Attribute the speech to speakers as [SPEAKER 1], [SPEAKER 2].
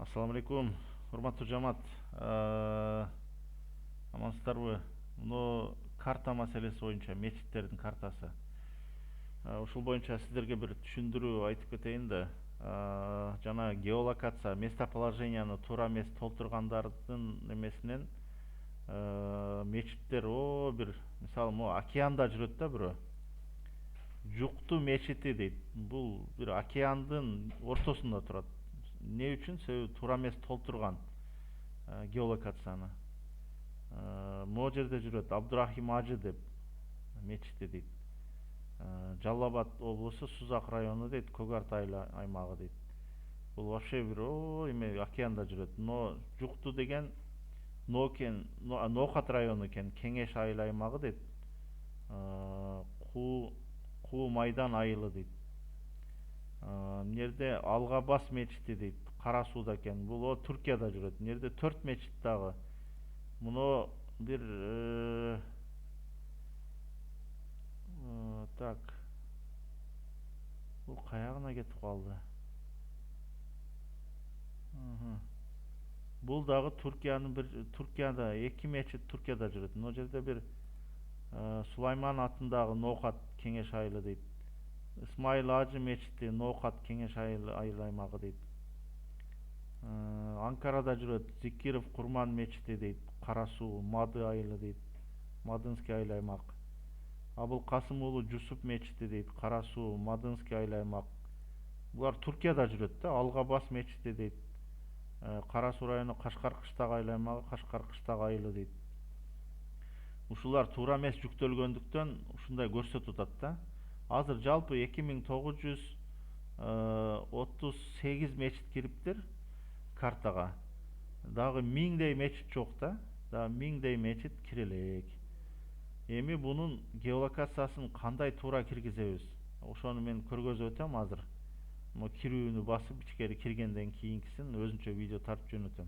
[SPEAKER 1] Ассаламу алейкум, урматтуу жамаат. Амансыздарбы? Муну карта маселеси боюнча, мечиттердин картасы. Ушул боюнча сиздерге бир түшүндүрүү айтып кетейин да. Жана геолокация, местоположенияны туура эмес толтургандардын эмесинен мечиттер бир, мисалы, могу океанда жүрөт да бирөө. Жукту мечити дейт. Бул бир океандын ортосунда турат. Не үчүн? Себеби туура эмес толтурган геолокацияны. Могу жерде жүрөт Абдурахим Ажы деп мечити дейт. Жалал Абад облусу, Сузак району дейт, Көк Арт аймагы дейт. Бул вообще бир эме океанда жүрөт. Но Жукту деген Ноокат району экен, Кеңеш айыл аймагы дейт. Куу Майдан айылы дейт. Мына жерде Алгабас мечити дейт, Кара Сууда экен. Бул Түркияда жүрөт. Мына жерде 4 мечит дагы. Муну бир так. Бул каягына кетип калды? Бул дагы Туркияда 2 мечит Туркияда жүрөт. Мына жерде бир Сулайман атындагы Ноокат Кеңеш айылы дейт. Исмайыл Ажы мечити, Ноокат Кеңеш айыл аймагы дейт. Анкарада жүрөт Зикиров Курман мечити дейт, Кара Суу, Мады айылы дейт, Мадынский айыл аймак. Абыл Касым уулу Жусуп мечити дейт, Кара Суу, Мадынский айыл аймак. Булар Туркияда жүрөт да. Алгабас мечити дейт, Кара Суу району, Кашкар Кыштак айыл аймагы, Кашкар Кыштак айылы дейт. Ушулар туура эмес жүктөлгөндүктөн ушундай көрсөтүп атат да. Азыр жалпы 2938 мечит кириптир картага. Дагы 1000дей мечит жок да. Дагы 1000дей мечит кире элек. Эми бунун геолокациясын кандай туура киргизебиз? Ошону мен көргөзүп өтөм азыр. Кирүүнү басып ичкери киргенден кийинкисин өзүнчө видео тартып жөнөтөм.